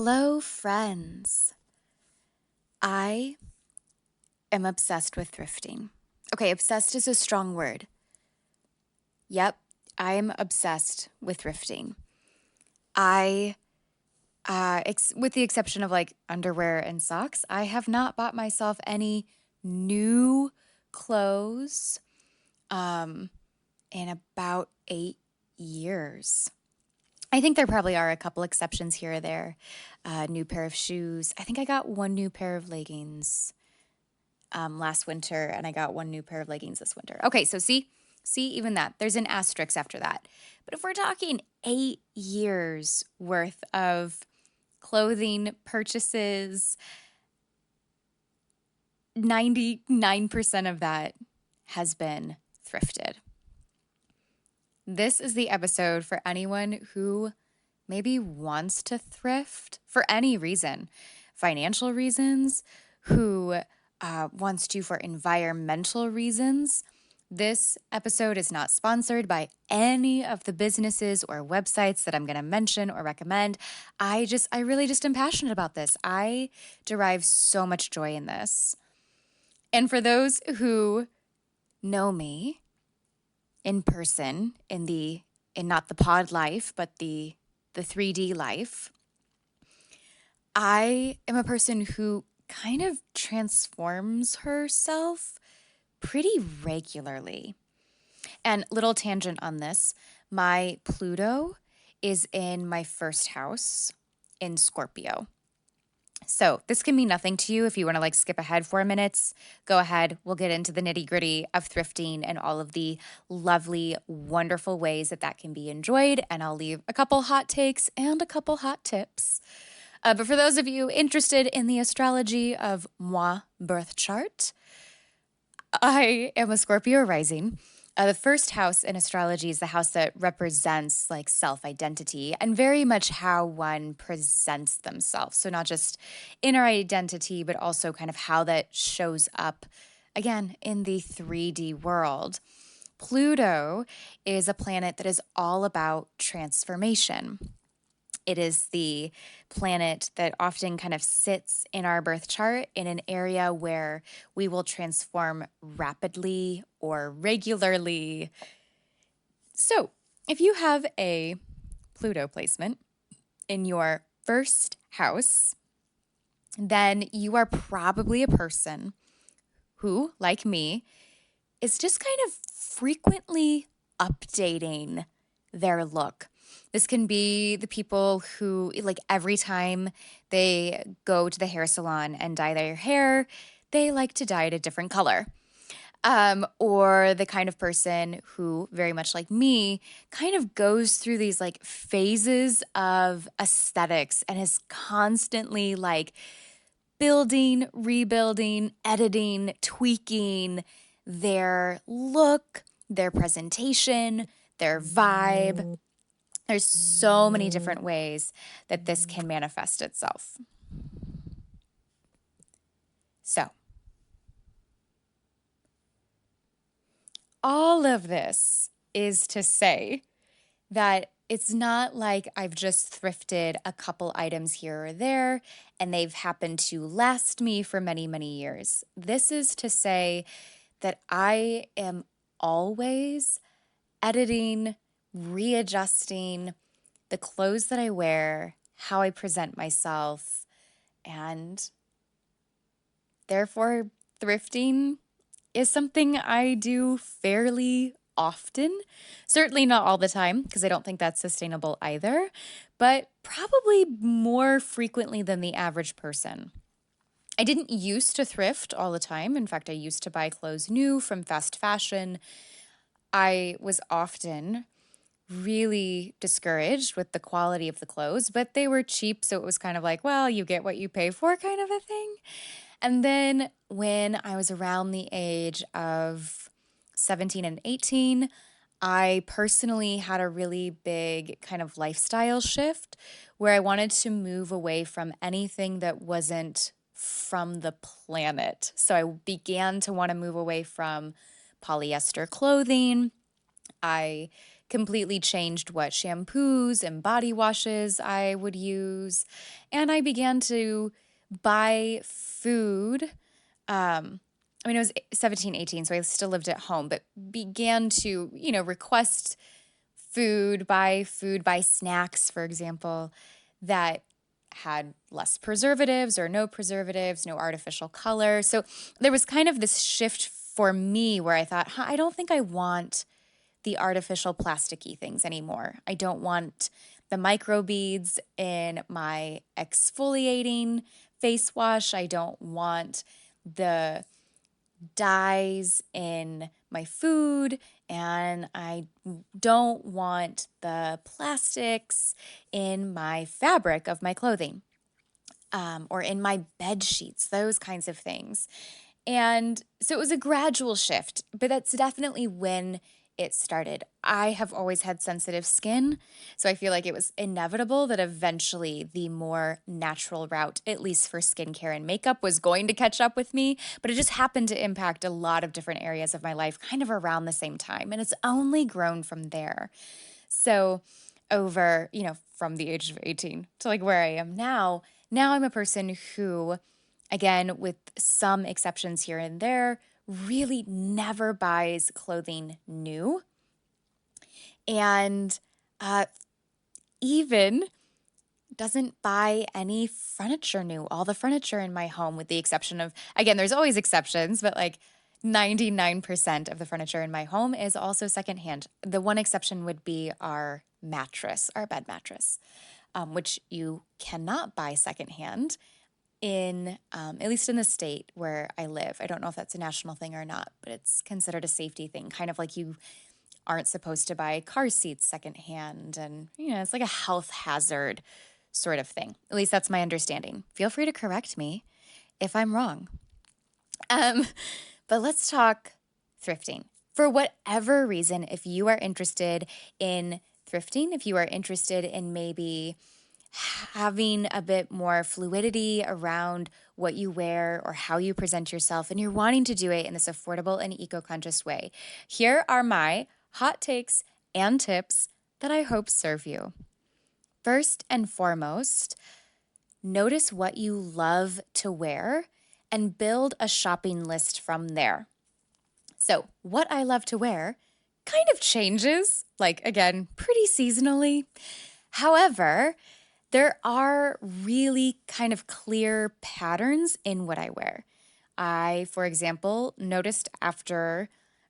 Hello, friends. I am obsessed with thrifting. Okay, obsessed is a strong word. Yep, I'm obsessed with thrifting. I, with the exception of like underwear and socks, I have not bought myself any new clothes in about 8 years. I think there probably are a couple exceptions here or there. New pair of shoes. I think I got one new pair of leggings last winter, and I got one new pair of leggings this winter. Okay, so see, even that. There's an asterisk after that. But if we're talking 8 years worth of clothing purchases, 99% of that has been thrifted. This is the episode for anyone who maybe wants to thrift for any reason, financial reasons, who wants to for environmental reasons. This episode is not sponsored by any of the businesses or websites that I'm going to mention or recommend. I really just am passionate about this. I derive so much joy in this. And for those who know me in person, in not the pod life, but the 3D life, I am a person who kind of transforms herself pretty regularly. And little tangent on this, my Pluto is in my first house in Scorpio. So this can mean nothing to you. If you want to like skip ahead 4 minutes, go ahead. We'll get into the nitty gritty of thrifting and all of the lovely, wonderful ways that can be enjoyed. And I'll leave a couple hot takes and a couple hot tips. But for those of you interested in the astrology of moi birth chart, I am a Scorpio rising. The first house in astrology is the house that represents like self-identity and very much how one presents themselves. So not just inner identity, but also kind of how that shows up, again, in the 3D world. Pluto is a planet that is all about transformation. It is the planet that often kind of sits in our birth chart in an area where we will transform rapidly or regularly. So, if you have a Pluto placement in your first house, then you are probably a person who, like me, is just kind of frequently updating their look. This can be the people who, like, every time they go to the hair salon and dye their hair, they like to dye it a different color. Or the kind of person who, very much like me, kind of goes through these like phases of aesthetics and is constantly like building, rebuilding, editing, tweaking their look, their presentation, their vibe. There's so many different ways that this can manifest itself. So, all of this is to say that it's not like I've just thrifted a couple items here or there and they've happened to last me for many, many years. This is to say that I am always editing, readjusting the clothes that I wear, how I present myself, and therefore thrifting is something I do fairly often. Certainly not all the time, because I don't think that's sustainable either, but probably more frequently than the average person. I didn't used to thrift all the time. In fact, I used to buy clothes new from fast fashion. I was often really discouraged with the quality of the clothes, but they were cheap. So it was kind of like, well, you get what you pay for kind of a thing. And then when I was around the age of 17 and 18, I personally had a really big kind of lifestyle shift where I wanted to move away from anything that wasn't from the planet. So I began to want to move away from polyester clothing. I completely changed what shampoos and body washes I would use. And I began to buy food. I was 17, 18, so I still lived at home, but began to, request food, buy snacks, for example, that had less preservatives or no preservatives, no artificial color. So there was kind of this shift for me where I thought, I don't think I want the artificial plasticky things anymore. I don't want the microbeads in my exfoliating face wash. I don't want the dyes in my food, and I don't want the plastics in my fabric of my clothing, or in my bed sheets, those kinds of things. And so it was a gradual shift, but that's definitely when it started. I have always had sensitive skin, so I feel like it was inevitable that eventually the more natural route, at least for skincare and makeup, was going to catch up with me. But it just happened to impact a lot of different areas of my life kind of around the same time. And it's only grown from there. So over, from the age of 18 to like where I am now I'm a person who, again, with some exceptions here and there, really never buys clothing new. And even doesn't buy any furniture new. All the furniture in my home, with the exception of, again, there's always exceptions, but like 99% of the furniture in my home is also secondhand. The one exception would be our mattress, our bed mattress, which you cannot buy secondhand at least in the state where I live. I don't know if that's a national thing or not, but it's considered a safety thing, kind of like you aren't supposed to buy car seats secondhand. And, it's like a health hazard sort of thing. At least that's my understanding. Feel free to correct me if I'm wrong. But let's talk thrifting. For whatever reason, if you are interested in thrifting, if you are interested in maybe having a bit more fluidity around what you wear or how you present yourself, and you're wanting to do it in this affordable and eco-conscious way, here are my hot takes and tips that I hope serve you. First and foremost, notice what you love to wear and build a shopping list from there. So, what I love to wear kind of changes, like, again, pretty seasonally. However, there are really kind of clear patterns in what I wear. I, for example, noticed after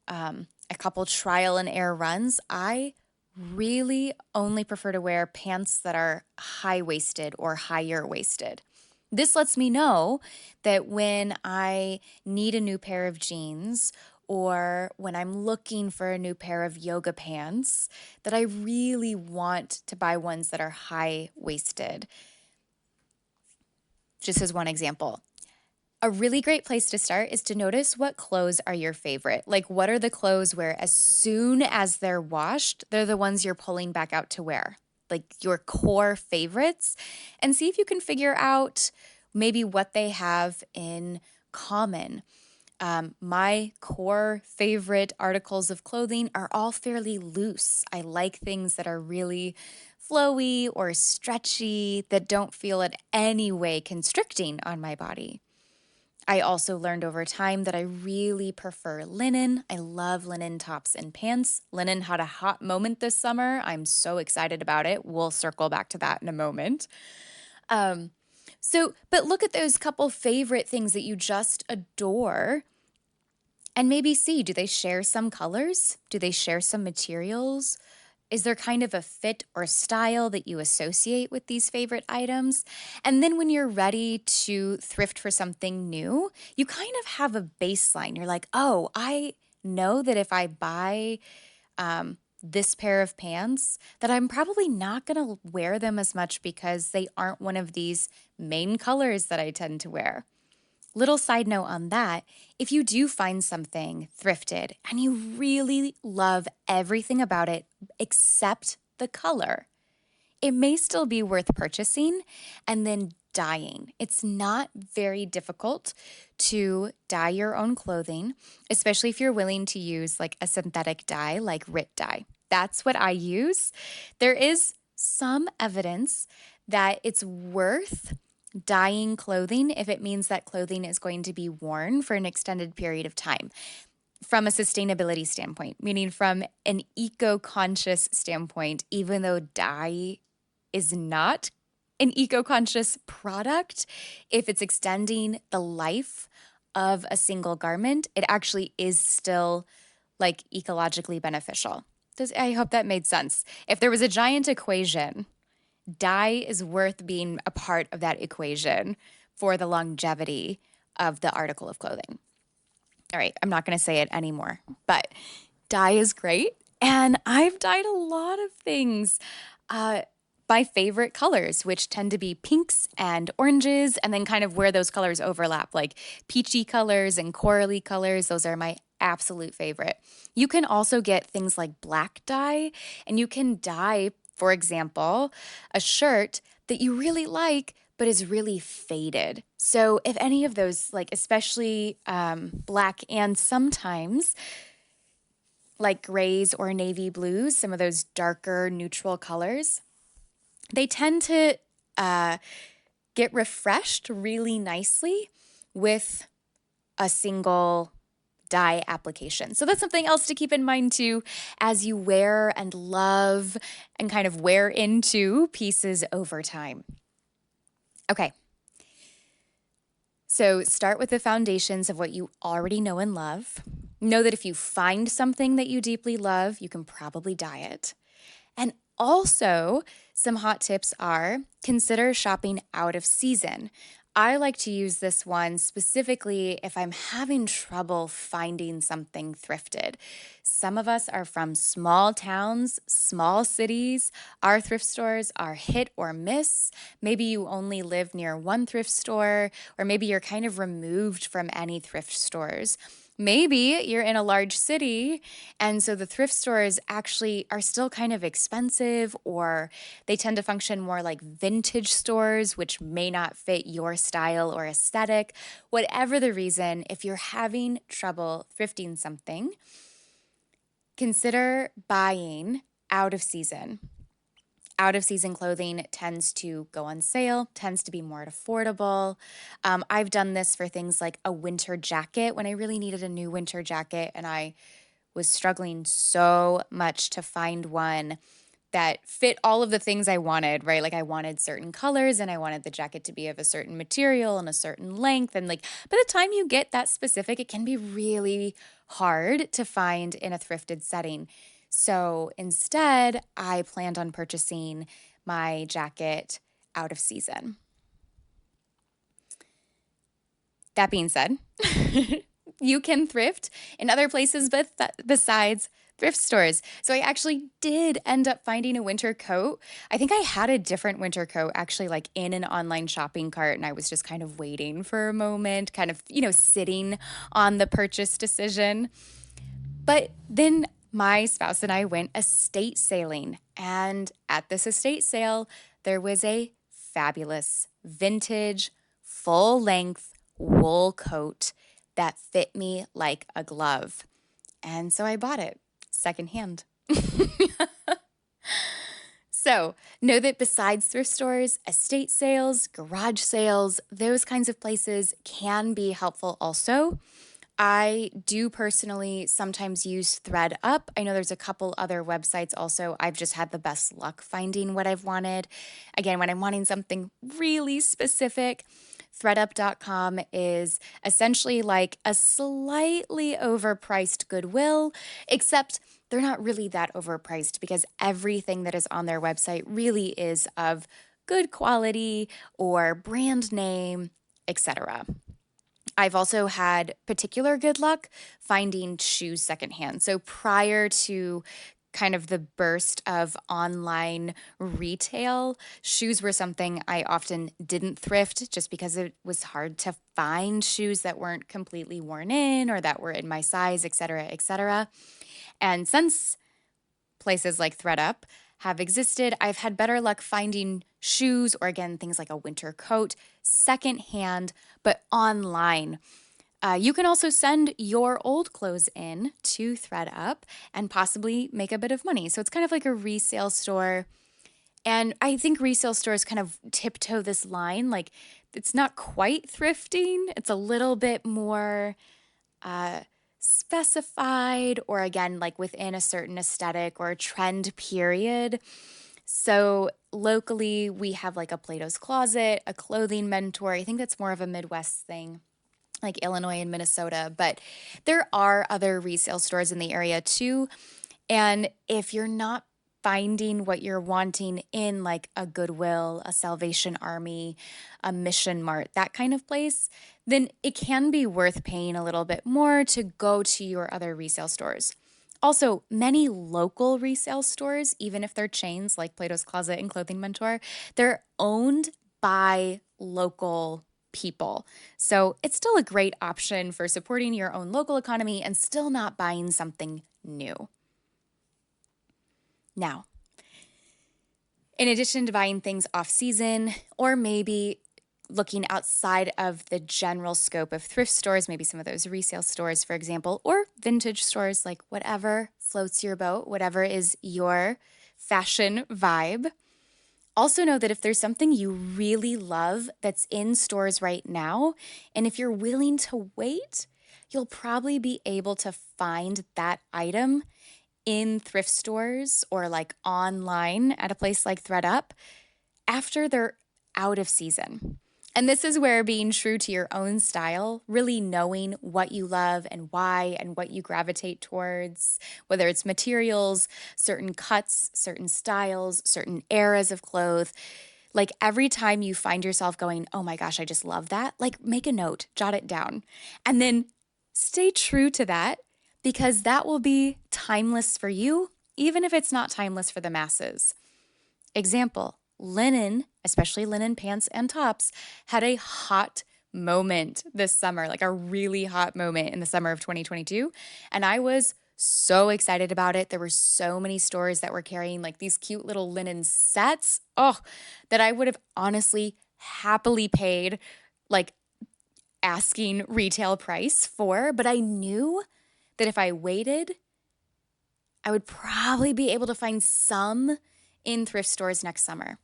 a couple trial and error runs, I really only prefer to wear pants that are high-waisted or higher waisted. This lets me know that when I need a new pair of jeans, or when I'm looking for a new pair of yoga pants, that I really want to buy ones that are high-waisted. Just as one example. A really great place to start is to notice what clothes are your favorite. Like, what are the clothes where as soon as they're washed, they're the ones you're pulling back out to wear, like your core favorites, and see if you can figure out maybe what they have in common. My core favorite articles of clothing are all fairly loose. I like things that are really flowy or stretchy, that don't feel in any way constricting on my body. I also learned over time that I really prefer linen. I love linen tops and pants. Linen had a hot moment this summer. I'm so excited about it. We'll circle back to that in a moment. But look at those couple favorite things that you just adore and maybe see, do they share some colors? Do they share some materials? Is there kind of a fit or style that you associate with these favorite items? And then when you're ready to thrift for something new, you kind of have a baseline. You're like, oh, I know that if I buy this pair of pants, that I'm probably not going to wear them as much because they aren't one of these main colors that I tend to wear. Little side note on that, if you do find something thrifted and you really love everything about it except the color, it may still be worth purchasing and then dyeing. It's not very difficult to dye your own clothing, especially if you're willing to use like a synthetic dye like RIT dye. That's what I use. There is some evidence that it's worth dyeing clothing if it means that clothing is going to be worn for an extended period of time from a sustainability standpoint, meaning from an eco-conscious standpoint, even though dye is not an eco-conscious product, if it's extending the life of a single garment, it actually is still like ecologically beneficial. I hope that made sense. If there was a giant equation, dye is worth being a part of that equation for the longevity of the article of clothing. All right, I'm not going to say it anymore, but dye is great. And I've dyed a lot of things. My favorite colors, which tend to be pinks and oranges, and then kind of where those colors overlap, like peachy colors and corally colors. Those are my absolute favorite. You can also get things like black dye, and you can dye, for example, a shirt that you really like, but is really faded. So if any of those, like especially black and sometimes like grays or navy blues, some of those darker neutral colors, they tend to get refreshed really nicely with a single dye application. So that's something else to keep in mind too as you wear and love and kind of wear into pieces over time. Okay. So start with the foundations of what you already know and love. Know that if you find something that you deeply love, you can probably dye it. And also, some hot tips are consider shopping out of season. I like to use this one specifically if I'm having trouble finding something thrifted. Some of us are from small towns, small cities. Our thrift stores are hit or miss. Maybe you only live near one thrift store, or maybe you're kind of removed from any thrift stores. Maybe you're in a large city, and so the thrift stores actually are still kind of expensive, or they tend to function more like vintage stores, which may not fit your style or aesthetic. Whatever the reason, if you're having trouble thrifting something, consider buying out of season. Out of season clothing tends to go on sale, tends to be more affordable. I've done this for things like a winter jacket when I really needed a new winter jacket and I was struggling so much to find one that fit all of the things I wanted, right? Like I wanted certain colors and I wanted the jacket to be of a certain material and a certain length. And like by the time you get that specific, it can be really hard to find in a thrifted setting. So instead, I planned on purchasing my jacket out of season. That being said, you can thrift in other places besides thrift stores. So I actually did end up finding a winter coat. I think I had a different winter coat actually like in an online shopping cart, and I was just kind of waiting for a moment, kind of, sitting on the purchase decision. But then my spouse and I went estate sailing, and at this estate sale, there was a fabulous vintage, full-length wool coat that fit me like a glove. And so I bought it secondhand. So know that besides thrift stores, estate sales, garage sales, those kinds of places can be helpful also. I do personally sometimes use ThredUp. I know there's a couple other websites also. I've just had the best luck finding what I've wanted. Again, when I'm wanting something really specific, thredup.com is essentially like a slightly overpriced Goodwill, except they're not really that overpriced because everything that is on their website really is of good quality or brand name, etc. I've also had particular good luck finding shoes secondhand. So prior to kind of the burst of online retail, shoes were something I often didn't thrift just because it was hard to find shoes that weren't completely worn in or that were in my size, et cetera, et cetera. And since places like ThredUp have existed, I've had better luck finding shoes or again, things like a winter coat secondhand, but online. You can also send your old clothes in to ThredUp and possibly make a bit of money. So it's kind of like a resale store. And I think resale stores kind of tiptoe this line. Like it's not quite thrifting, it's a little bit more uh, specified, or again, like within a certain aesthetic or a trend period. So locally, we have like a Plato's Closet, a clothing mentor. I think that's more of a Midwest thing, like Illinois and Minnesota. But there are other resale stores in the area too. And if you're not finding what you're wanting in like a Goodwill, a Salvation Army, a Mission Mart, that kind of place, then it can be worth paying a little bit more to go to your other resale stores. Also, many local resale stores, even if they're chains like Plato's Closet and Clothing Mentor, they're owned by local people. So it's still a great option for supporting your own local economy and still not buying something new. Now, in addition to buying things off season, or maybe looking outside of the general scope of thrift stores, maybe some of those resale stores, for example, or vintage stores, like whatever floats your boat, whatever is your fashion vibe. Also, know that if there's something you really love that's in stores right now, and if you're willing to wait, you'll probably be able to find that item in thrift stores or like online at a place like ThredUp after they're out of season. And this is where being true to your own style, really knowing what you love and why and what you gravitate towards, whether it's materials, certain cuts, certain styles, certain eras of clothes. Like every time you find yourself going, oh my gosh, I just love that, like make a note, jot it down, and then stay true to that because that will be timeless for you, even if it's not timeless for the masses. Example, linen, especially linen pants and tops, had a hot moment this summer, like a really hot moment in the summer of 2022. And I was so excited about it. There were so many stores that were carrying like these cute little linen sets. Oh, that I would have honestly happily paid like asking retail price for. But I knew that if I waited, I would probably be able to find some in thrift stores next summer.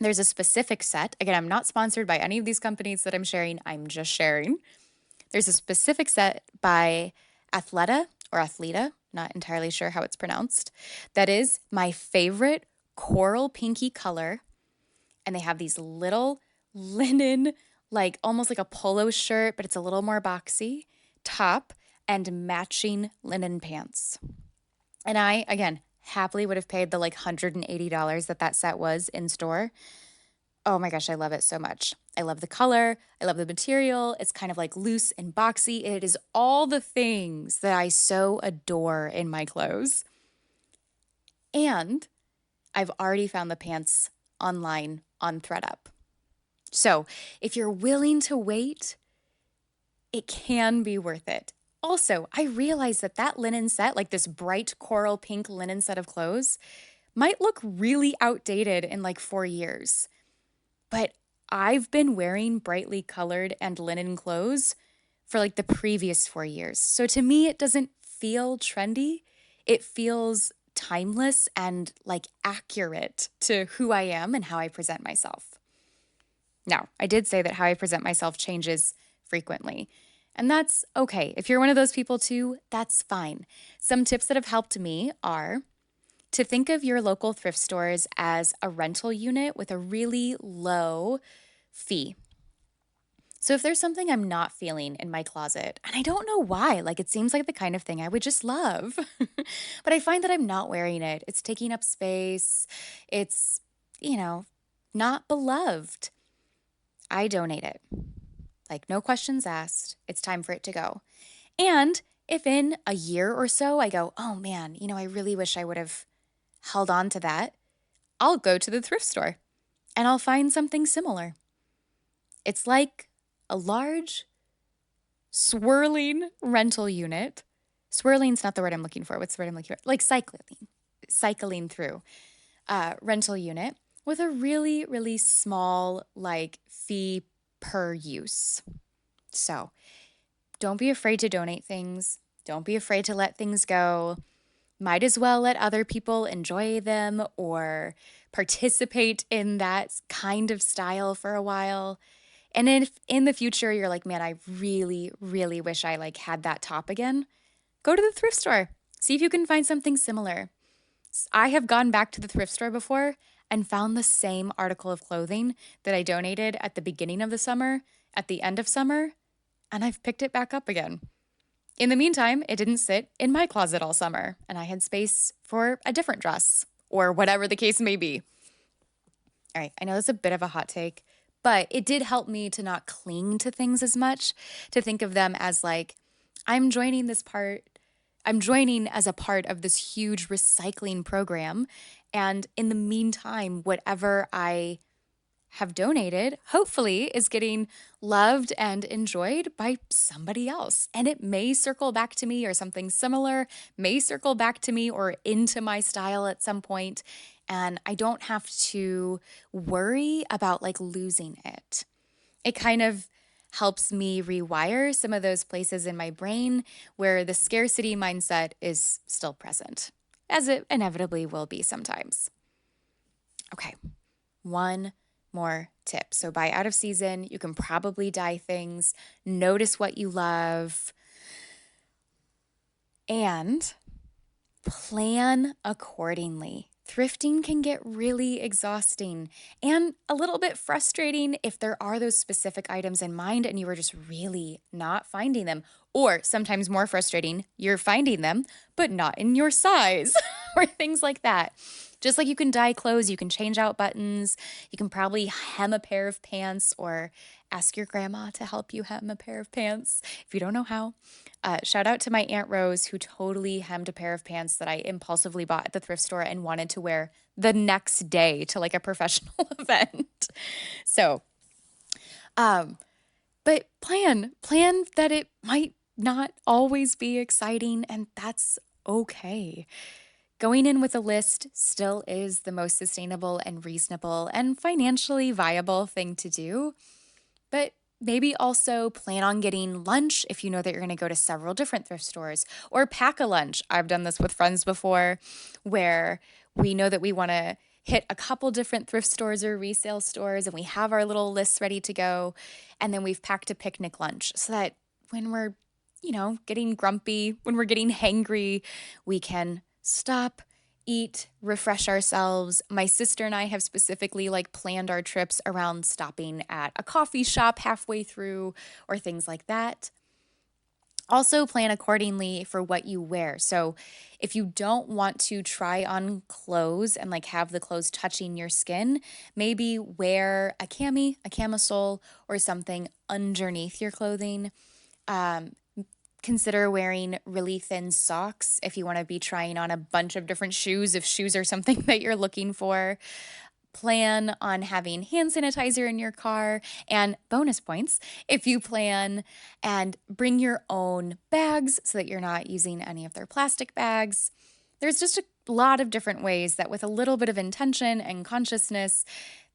There's a specific set. Again, I'm not sponsored by any of these companies that I'm sharing. I'm just sharing. There's a specific set by Athleta or Athleta, not entirely sure how it's pronounced, that is my favorite coral pinky color. And they have these little linen, like almost like a polo shirt, but it's a little more boxy, top and matching linen pants. And I, again, happily would have paid the like $180 that set was in store. Oh my gosh, I love it so much. I love the color. I love the material. It's kind of like loose and boxy. It is all the things that I so adore in my clothes. And I've already found the pants online on ThredUp. So if you're willing to wait, it can be worth it. Also, I realized that linen set, like this bright coral pink linen set of clothes, might look really outdated in like 4 years. But I've been wearing brightly colored and linen clothes for like the previous 4 years. So to me, it doesn't feel trendy. It feels timeless and like accurate to who I am and how I present myself. Now, I did say that how I present myself changes frequently. And that's okay. If you're one of those people too, that's fine. Some tips that have helped me are to think of your local thrift stores as a rental unit with a really low fee. So if there's something I'm not feeling in my closet, and I don't know why, like it seems like the kind of thing I would just love, but I find that I'm not wearing it. It's taking up space. It's, not beloved. I donate it. Like, no questions asked. It's time for it to go. And if in a year or so I go, oh man, I really wish I would have held on to that, I'll go to the thrift store and I'll find something similar. It's like a large swirling rental unit. Swirling's not the word I'm looking for. What's the word I'm looking for? Like cycling through rental unit with a really, really small like fee per use. So don't be afraid to donate things. Don't be afraid to let things go. Might as well let other people enjoy them or participate in that kind of style for a while. And if in the future you're like, man, I really, really wish I like had that top again, go to the thrift store. See if you can find something similar. I have gone back to the thrift store before and found the same article of clothing that I donated at the beginning of the summer, at the end of summer, and I've picked it back up again. In the meantime, it didn't sit in my closet all summer, and I had space for a different dress or whatever the case may be. All right, I know that's a bit of a hot take, but it did help me to not cling to things as much, to think of them as like, I'm joining as a part of this huge recycling program. And in the meantime, whatever I have donated, hopefully, is getting loved and enjoyed by somebody else. And it may circle back to me or something similar, may circle back to me or into my style at some point. And I don't have to worry about like losing it. It kind of helps me rewire some of those places in my brain where the scarcity mindset is still present, as it inevitably will be sometimes. Okay, one more tip. So buy out of season. You can probably dye things, notice what you love, and plan accordingly. Thrifting can get really exhausting and a little bit frustrating if there are those specific items in mind and you are just really not finding them. Or sometimes more frustrating, you're finding them, but not in your size or things like that. Just like you can dye clothes, you can change out buttons, you can probably hem a pair of pants or ask your grandma to help you hem a pair of pants if you don't know how. Shout out to my Aunt Rose, who totally hemmed a pair of pants that I impulsively bought at the thrift store and wanted to wear the next day to like a professional event. So, but plan that it might not always be exciting, and that's okay. Going in with a list still is the most sustainable and reasonable and financially viable thing to do. But maybe also plan on getting lunch if you know that you're going to go to several different thrift stores, or pack a lunch. I've done this with friends before where we know that we want to hit a couple different thrift stores or resale stores and we have our little lists ready to go. And then we've packed a picnic lunch so that when we're, getting grumpy, when we're getting hangry, we can stop, eat, refresh ourselves. My sister and I have specifically like planned our trips around stopping at a coffee shop halfway through or things like that. Also plan accordingly for what you wear. So if you don't want to try on clothes and like have the clothes touching your skin, maybe wear a camisole or something underneath your clothing. Consider wearing really thin socks if you want to be trying on a bunch of different shoes, if shoes are something that you're looking for. Plan on having hand sanitizer in your car, and bonus points if you plan and bring your own bags so that you're not using any of their plastic bags. There's just a lot of different ways that with a little bit of intention and consciousness,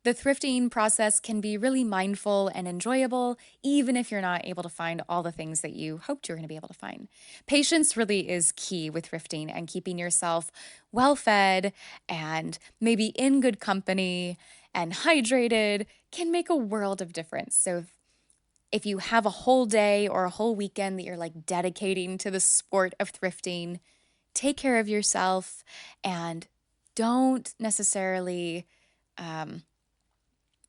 the thrifting process can be really mindful and enjoyable, even if you're not able to find all the things that you hoped you were going to be able to find. Patience really is key with thrifting, and keeping yourself well fed and maybe in good company and hydrated can make a world of difference. So if you have a whole day or a whole weekend that you're like dedicating to the sport of thrifting, take care of yourself and don't necessarily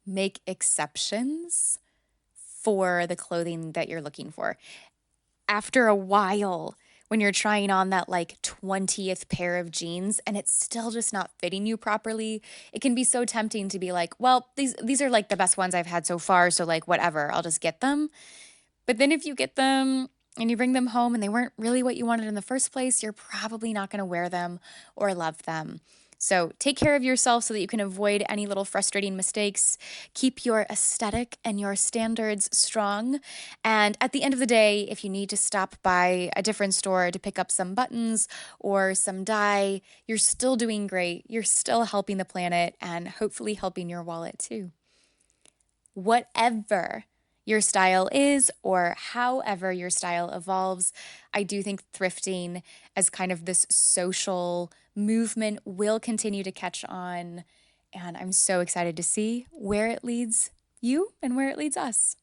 make exceptions for the clothing that you're looking for. After a while, when you're trying on that like 20th pair of jeans and it's still just not fitting you properly, it can be so tempting to be like, well, these are like the best ones I've had so far, so like whatever, I'll just get them. But then if you get them and you bring them home and they weren't really what you wanted in the first place, you're probably not going to wear them or love them. So take care of yourself so that you can avoid any little frustrating mistakes. Keep your aesthetic and your standards strong. And at the end of the day, if you need to stop by a different store to pick up some buttons or some dye, you're still doing great. You're still helping the planet and hopefully helping your wallet too. Whatever your style is or however your style evolves. I do think thrifting as kind of this social movement will continue to catch on. And I'm so excited to see where it leads you and where it leads us.